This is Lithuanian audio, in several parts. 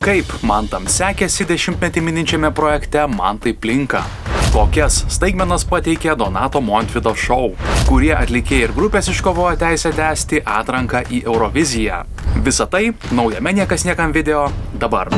Kaip mantam sekėsi 10-metį mininčiame projekte Man tai plinka? Kokias staigmenas pateikė Donato Montvydo šou? Kurie atlikėjai ir grupės iškovojo teisę tęsti atranką į Euroviziją? Visa tai naujame Niekas niekam video dabar.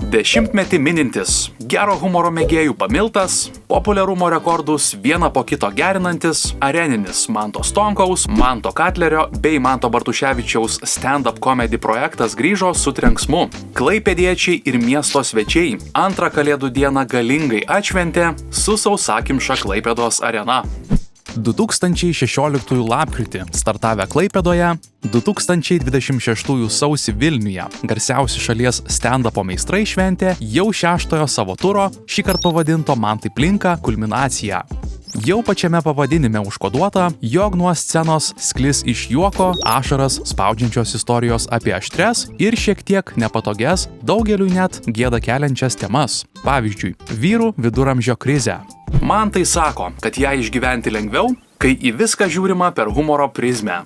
Dešimtmetį minintis, gero humoro mėgėjų pamiltas, populiarumo rekordus vieną po kito gerinantis, areninis Manto Stonkaus, Manto Katlerio bei Manto Bartuševičiaus stand-up comedy projektas grįžo su trenksmu. Klaipėdiečiai ir miesto svečiai antrą Kalėdų dieną galingai atšventė su sausakimša Klaipėdos arena. 2016 lapkritį startavę Klaipėdoje, 2026 sausį Vilniuje garsiausi šalies stand-upo meistrai šventė jau 6-ojo savo turo, šįkart pavadinto Man tai plinka kulminaciją. Jau pačiame pavadinime užkoduota, jog nuo scenos sklis iš juoko ašaras spaudžiančios istorijos apie aštrias ir šiek tiek nepatogias, daugeliui net gėdą keliančias temas. Pavyzdžiui, vyrų viduramžio krizę. Man tai sako, kad ją išgyventi lengviau, kai į viską žiūrima per humoro prizmę.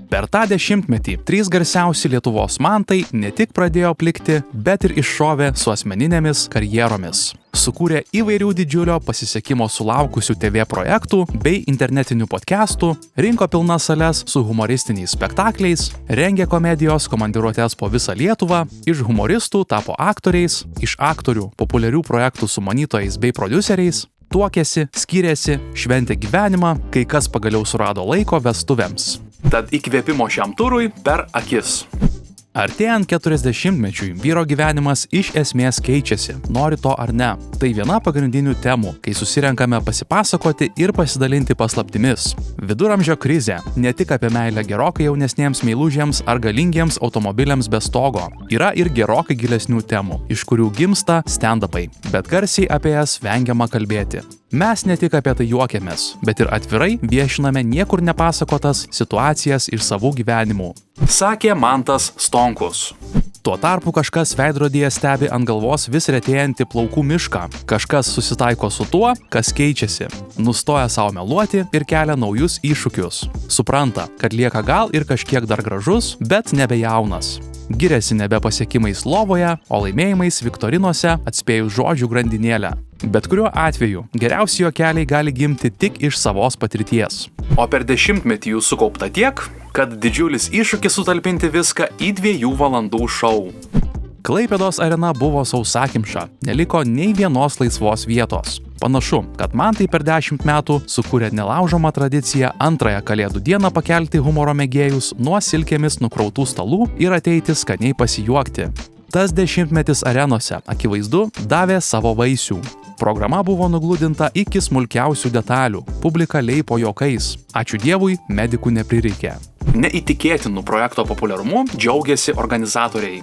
Per tą dešimtmetį 3 garsiausi Lietuvos mantai ne tik pradėjo plikti, bet ir iššovė su asmeninėmis karjeromis. Sukūrė įvairių didžiulio pasisekimo sulaukusių TV projektų bei internetinių podcastų, rinko pilnas sales su humoristiniais spektakliais, rengė komedijos komandiruotes po visą Lietuvą, iš humoristų tapo aktoriais, iš aktorių populiarių projektų sumanytojais bei prodiuseriais, tuokėsi, skyrėsi, šventė gyvenimą, kai kas pagaliau surado laiko vestuvėms. Tad įkvėpimo šiam turui per akis. Artėjant 40-mečiui vyro gyvenimas iš esmės keičiasi, nori to ar ne. Tai viena pagrindinių temų, kai susirenkame pasipasakoti ir pasidalinti paslaptimis. Viduramžio krizė ne tik apie meilę gerokai jaunesniems meilužiams ar galingiems automobiliams be stogo. Yra ir gerokai gilesnių temų, iš kurių gimsta stand-upai, bet garsiai apie jas vengiama kalbėti. Mes ne tik apie tai juokiamės, bet ir atvirai viešiname niekur nepasakotas situacijas iš savų gyvenimų. Sakė Mantas Stonkus. Tuo tarpu kažkas veidrodyje stebi ant galvos vis retėjantį plaukų mišką. Kažkas susitaiko su tuo, kas keičiasi. Nustoja savo meluoti ir kelia naujus iššūkius. Supranta, kad lieka gal ir kažkiek dar gražus, bet nebejaunas. Giriasi nebe pasiekimais lovoje, o laimėjimais viktorinose atspėjus žodžių grandinėlę. Bet kuriuo atveju geriausi juokeliai gali gimti tik iš savos patirties. O per dešimtmetį jų sukaupta tiek, kad didžiulis iššūkis sutalpinti viską į 2 valandų šou. Klaipėdos arena buvo sausakimša, neliko nei vienos laisvos vietos. Panašu, kad man tai per 10 metų sukūrė nelaužomą tradiciją antrąją Kalėdų dieną pakelti humoro mėgėjus nuo silkėmis nukrautų stalų ir ateiti skaniai pasijuokti. Tas 10-metis arenose, akivaizdu, davė savo vaisių. Programa buvo nugludinta iki smulkiausių detalių, publika leipo juokais. Ačiū Dievui, medikų neprireikė. Neįtikėtinų projekto populiarumu džiaugiasi organizatoriai.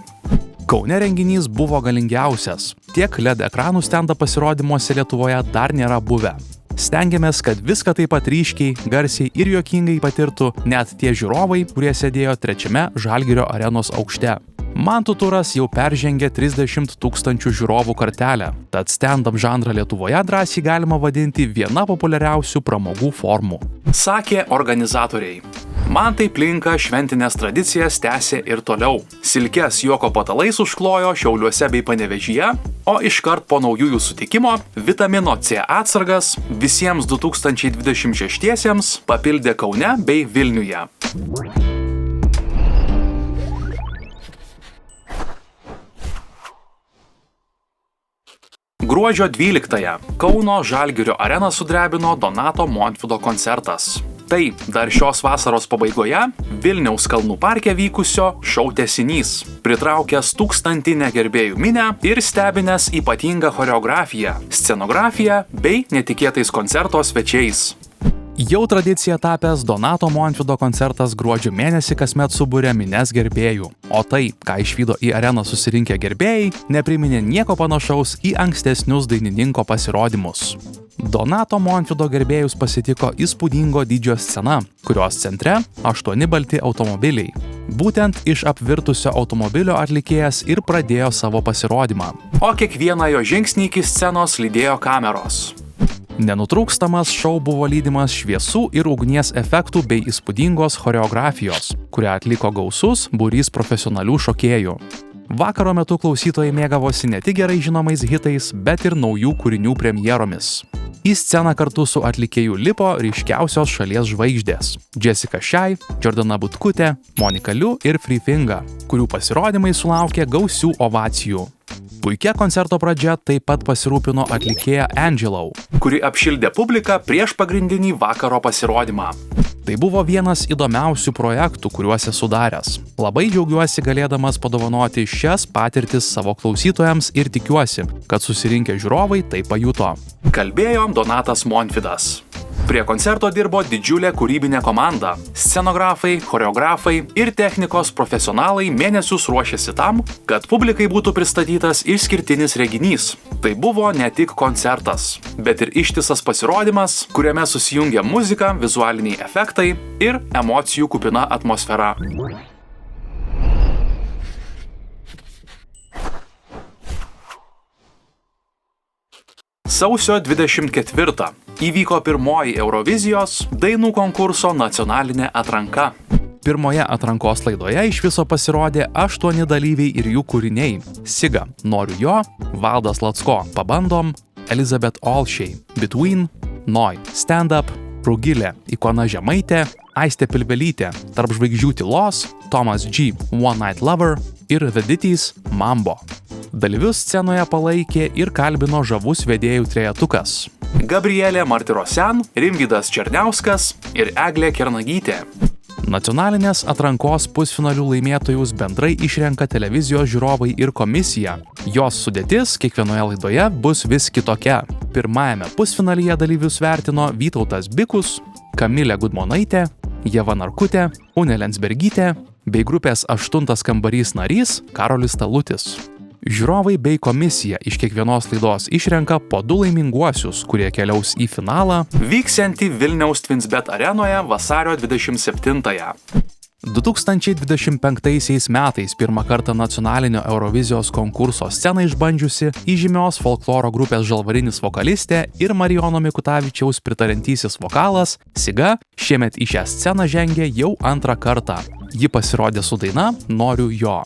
Kaune renginys buvo galingiausias. Tiek LED ekranų stendo pasirodymuose Lietuvoje dar nėra buvę. Stengiamės, kad viską taip pat ryškiai, garsiai ir juokingai patirtų net tie žiūrovai, kurie sėdėjo 3 Žalgirio arenos aukšte. Mantų turas jau peržengė 30 000 žiūrovų kartelę, tad stand-up žanrą Lietuvoje drąsiai galima vadinti viena populiariausių pramogų formų. Sakė organizatoriai. Man tai plinka šventinės tradicijas tęsė ir toliau. Silkes juoko patalais užklojo Šiauliuose bei Panevėžyje, o iškart po naujųjų sutikimo vitamino C atsargas visiems 2026-iesiems papildė Kaune bei Vilniuje. Gruodžio 12-ąją Kauno Žalgirio areną sudrebino Donato Montvydo koncertas. Tai dar šios vasaros pabaigoje Vilniaus Kalnų parke vykusio šou tęsinys, pritraukęs 1000 gerbėjų minią ir stebinęs ypatingą choreografiją, scenografiją bei netikėtais koncerto svečiais. Jau tradicija tapęs Donato Montvydo koncertas gruodžio mėnesį kasmet suburia minias gerbėjų. O tai, ką išvydo į areną susirinkę gerbėjai, nepriminė nieko panašaus į ankstesnius dainininko pasirodymus. Donato Montvydo gerbėjus pasitiko įspūdingo dydžio scena, kurios centre 8 balti automobiliai. Būtent iš apvirtusio automobilio atlikėjas ir pradėjo savo pasirodymą, o kiekvieną jo žingsnį iki scenos lydėjo kameros. Nenutrūkstamas šou buvo lydimas šviesų ir ugnies efektų bei įspūdingos choreografijos, kurią atliko gausus būrys profesionalių šokėjų. Vakaro metu klausytojai mėgavosi ne tik gerai žinomais hitais, bet ir naujų kūrinių premjeromis. Į sceną kartu su atlikėju lipo ryškiausios šalies žvaigždės – Jessica Shy, Jordana Butkutė, Monika Liu ir Free Finga, kurių pasirodymai sulaukė gausių ovacijų. Puikia koncerto pradžia taip pat pasirūpino atlikėja Angelou, kuri apšildė publiką prieš pagrindinį vakaro pasirodymą. Tai buvo vienas įdomiausių projektų, kuriuos esu daręs. Labai džiaugiuosi galėdamas padovanoti šias patirtis savo klausytojams ir tikiuosi, kad susirinkę žiūrovai tai pajuto. Kalbėjo Donatas Montvydas. Prie koncerto dirbo didžiulė kūrybinė komanda. Scenografai, choreografai ir technikos profesionalai mėnesius ruošėsi tam, kad publikai būtų pristatytas išskirtinis reginys. Tai buvo ne tik koncertas, bet ir ištisas pasirodymas, kuriame susijungia muzika, vizualiniai efektai ir emocijų kupina atmosfera. Sausio 24 įvyko pirmoji Eurovizijos dainų konkurso nacionalinė atranka. Pirmoje atrankos laidoje iš viso pasirodė 8 dalyviai ir jų kūriniai – Siga, Noriu jo, Valdas Lacko, Pabandom, Elizabeth Olshay, Between, Noi, Stand Up, Rugilė, Ikona Žemaitė, Aistė Pilvelytė, Tarp žvaigždžių tylos, Thomas G, One Night Lover ir The Ditties, Mambo. Dalyvius scenoje palaikė ir kalbino žavus vedėjų trejetukas – Gabrielė Martirosian, Rimvydas Černiauskas ir Eglė Kernagytė. Nacionalinės atrankos pusfinalių laimėtojus bendrai išrenka televizijos žiūrovai ir komisija. Jos sudėtis kiekvienoje laidoje bus vis kitokia. Pirmajame pusfinalyje dalyvius vertino Vytautas Bikus, Kamilė Gudmonaitė, Ieva Narkutė, Unė Lensbergytė bei grupės 8 kambarys narys Karolis Talutis. Žiūrovai bei komisija iš kiekvienos laidos išrenka po 2 laiminguosius, kurie keliaus į finalą, vyksiantį Vilniaus Twinsbet arenoje vasario 27-ąją. 2025 metais pirmą kartą nacionalinio Eurovizijos konkurso sceną išbandžiusi įžymios folkloro grupės Žalvarinis vokalistė ir Marijono Mikutavičiaus pritariantysis vokalas Siga šiemet į šią sceną žengė jau 2 kartą. Ji pasirodė su daina Noriu jo.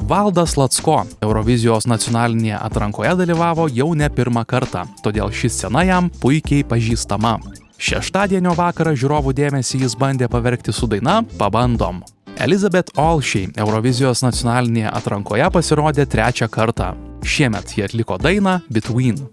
Valdas Lacko Eurovizijos nacionalinėje atrankoje dalyvavo jau ne 1 kartą, todėl ši scena jam puikiai pažįstama. Šeštadienio vakarą žiūrovų dėmesį jis bandė pavergti su daina Pabandom. Elizabeth Olshay Eurovizijos nacionalinėje atrankoje pasirodė 3 kartą. Šiemet ji atliko dainą Between.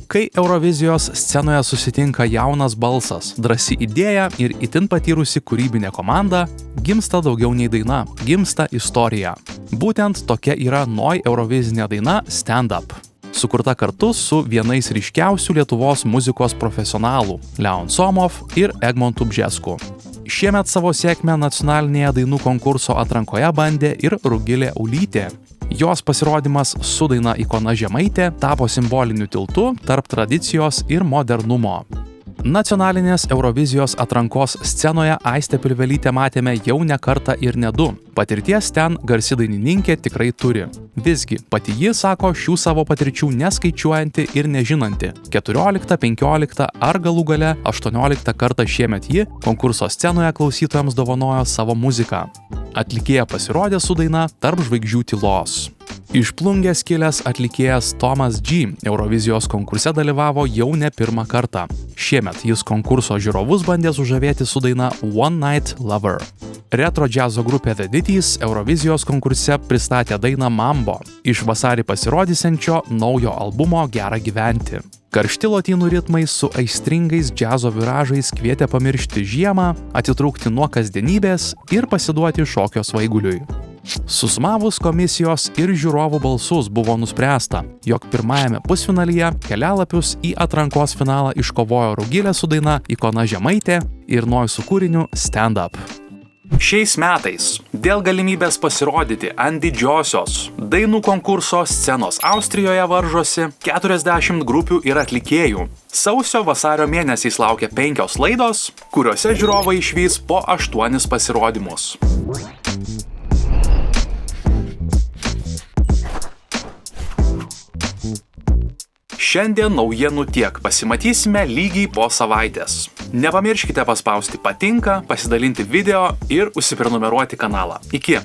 Kai Eurovizijos scenoje susitinka jaunas balsas, drąsi idėja ir itin patyrusi kūrybinė komanda, gimsta daugiau nei daina, gimsta istorija. Būtent tokia yra Noi eurovizinė daina Stand Up, sukurta kartu su vienais ryškiausių Lietuvos muzikos profesionalų Leon Somov ir Egmontu Bžesku. Šiemet savo sėkmę nacionalinėje dainų konkurso atrankoje bandė ir Rugilė Aulytė. Jos pasirodymas su daina Ikona Žemaitė tapo simboliniu tiltu tarp tradicijos ir modernumo. Nacionalinės Eurovizijos atrankos scenoje Aistę Pilvelytę matėme jau ne kartą ir ne 2. Patirties ten garsi dainininkė tikrai turi. Visgi, pati ji sako šių savo patirčių neskaičiuojanti ir nežinanti. 14, 15 ar galų gale 18 kartą šiemet ji konkurso scenoje klausytojams dovanojo savo muziką. Atlikėja pasirodė su daina Tarp žvaigždžių tylos. Iš Plungės kilęs atlikėjas Thomas G Eurovizijos konkurse dalyvavo jau ne 1 kartą. Šiemet jis konkurso žiūrovus bandė sužavėti su daina One Night Lover. Retro džiazo grupė The Ditties Eurovizijos konkurse pristatė dainą Mambo iš vasarį pasirodysiančio naujo albumo Gera gyventi. Karšti lotynų ritmai su aistringais džiazo viražais kvietė pamiršti žiemą, atitrūkti nuo kasdienybės ir pasiduoti šokio svaiguliui. Susumavus komisijos ir žiūrovų balsus buvo nuspręsta, jog pirmajame pusfinalyje kelialapius į atrankos finalą iškovojo Rugilė su daina Ikona Žemaitė ir Noi su kūriniu Stand Up. Šiais metais dėl galimybės pasirodyti ant didžiosios dainų konkurso scenos Austrijoje varžosi 40 grupių ir atlikėjų. Sausio-vasario mėnesiais laukia 5 laidos, kuriuose žiūrovai išvys po 8 pasirodymus. Šiandien naujienų tiek, pasimatysime lygiai po savaitės. Nepamirškite paspausti patinka, pasidalinti video ir užsiprenumeruoti kanalą. Iki!